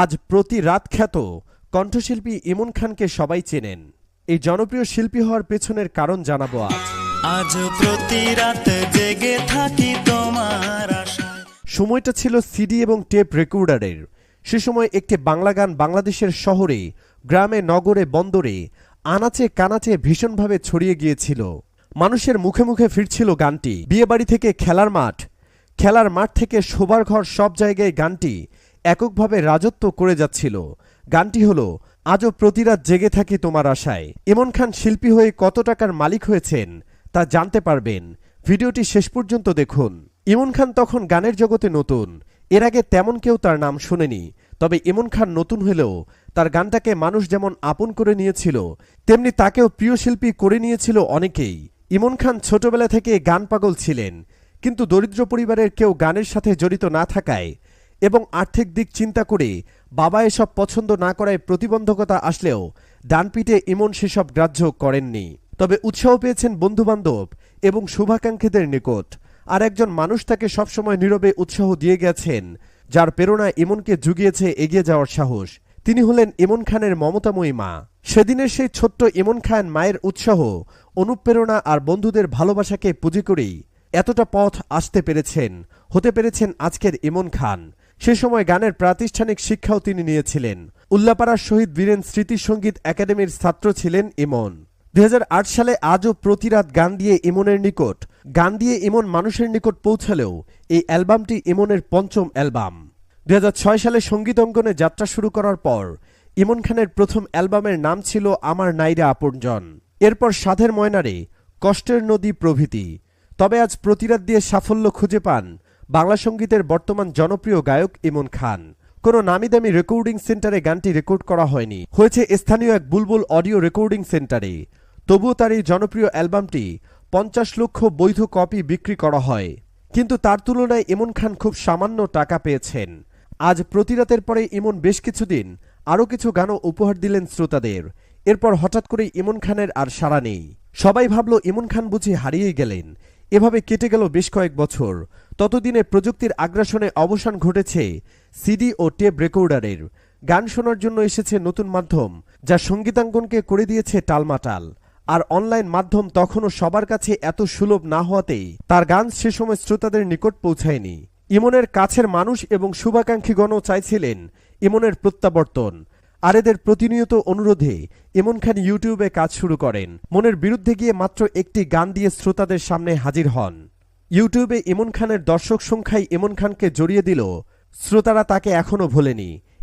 আজ প্রতি রাত খ্যাত কণ্ঠশিল্পী ইমন খানকে সবাই চেনেন। এই জনপ্রিয় শিল্পী হওয়ার পেছনের কারণ জানাবো আজ। আজ প্রতি রাত জেগে থাকি তোমার আশায়। সময়টা ছিল সিডি এবং টেপ রেকর্ডারের। সে সময় একটি বাংলা গান বাংলাদেশের শহরে, গ্রামে, নগরে, বন্দরে আনাচে কানাচে ভীষণভাবে ছড়িয়ে গিয়েছিল। মানুষের মুখে মুখে ফিরছিল গানটি। বিয়েবাড়ি থেকে খেলার মাঠ থেকে শোবার ঘর, সব জায়গায় গানটি এককভাবে রাজত্ব করে যাচ্ছিল। গানটি হলো আজও প্রতি রাত জেগে থাকি তোমার আশায়। ইমন খান শিল্পী হয়ে কত টাকার মালিক হয়েছেন তা জানতে পারবেন। ভিডিওটি শেষ পর্যন্ত দেখুন। ইমন খান তখন গানের জগতে নতুন। এর আগে তেমন কেউ তার নাম শোনেনি। তবে ইমন খান নতুন হলেও তার গানটাকে মানুষ যেমন আপন করে নিয়েছিল, তেমনি তাকেও প্রিয় শিল্পী করে নিয়েছিল অনেকেই। ইমন খান ছোটবেলা থেকে গান পাগল ছিলেন, কিন্তু দরিদ্র পরিবারের কেউ গানের সাথে জড়িত না থাকায় এবং আর্থিক দিক চিন্তা করে বাবা এসব পছন্দ না করায় প্রতিবন্ধকতা আসলেও ডানপিটে ইমন সেসব গ্রাহ্য করেননি। তবে উৎসাহ পেয়েছেন বন্ধুবান্ধব এবং শুভাকাঙ্ক্ষীদের নিকট। আর একজন মানুষ তাকে সবসময় নীরবে উৎসাহ দিয়ে গেছেন, যার প্রেরণা ইমনকে জুগিয়েছে এগিয়ে যাওয়ার সাহস। তিনি হলেন ইমন খানের মমতাময়ী মা। সেদিনের সেই ছোট্ট ইমন খান মায়ের উৎসাহ, অনুপ্রেরণা আর বন্ধুদের ভালোবাসাকে পুঁজি করেই এতটা পথ আসতে পেরেছেন, হতে পেরেছেন আজকের ইমন খান। সে সময় গানের প্রাতিষ্ঠানিক শিক্ষাও তিনি নিয়েছিলেন। উল্লাপাড়ার শহীদ বীরেন স্মৃতি সঙ্গীত একাডেমির ছাত্র ছিলেন ইমন। 2008 সালে আজও প্রতি রাত গান দিয়ে ইমন মানুষের নিকট পৌঁছালেও এই অ্যালবামটি ইমনের পঞ্চম অ্যালবাম। 2006 সালে সঙ্গীত অঙ্গনে যাত্রা শুরু করার পর ইমন খানের প্রথম অ্যালবামের নাম ছিল আমার নাইরা আপনজন। এরপর সাধের ময়নারে, কষ্টের নদী প্রভৃতি। তবে আজ প্রতি রাত দিয়ে সাফল্য খুঁজে পান বাংলা সঙ্গীতের বর্তমান জনপ্রিয় গায়ক ইমন খান। কোনো নামিদামি রেকর্ডিং সেন্টারে গানটি রেকর্ড করা হয়নি, হয়েছে স্থানীয় এক বুলবুল অডিও রেকর্ডিং সেন্টারে। তবুও তার এই জনপ্রিয় অ্যালবামটি 50 লক্ষ বৈধ কপি বিক্রি করা হয়। কিন্তু তার তুলনায় ইমন খান খুব সামান্য টাকা পেয়েছেন। আজ প্রতি রাতের পরে ইমন বেশ কিছুদিন আরও কিছু গানও উপহার দিলেন শ্রোতাদের। এরপর হঠাৎ করেই ইমন খানের আর সাড়া নেই। সবাই ভাবল ইমন খান বুঝি হারিয়ে গেলেন। এভাবে কেটে গেল বেশ কয়েক বছর। ততদিনে প্রযুক্তির আগ্রাসনে অবসান ঘটেছে সিডি ও টেপ রেকর্ডারের। গান শোনার জন্য এসেছে নতুন মাধ্যম, যা সঙ্গীতাঙ্গনকে করে দিয়েছে টালমাটাল। আর অনলাইন মাধ্যম তখনও সবার কাছে এত সুলভ না হওয়াতেই তার গান সে সময় শ্রোতাদের নিকট পৌঁছায়নি। ইমনের কাছের মানুষ এবং শুভাকাঙ্ক্ষীগণও চাইছিলেন ইমনের প্রত্যাবর্তন। আর এদের প্রতিনিয়ত অনুরোধে ইমন খান ইউটিউবে কাজ শুরু করেন। মনের বিরুদ্ধে গিয়ে মাত্র একটি গান দিয়ে শ্রোতাদের সামনে হাজির হন। ইউটিউবে ইমন খানের দর্শক সংখ্যাই ইমন খানকে জড়িয়ে দিল। শ্রোতারা তাকে এখনও ভোলেনি।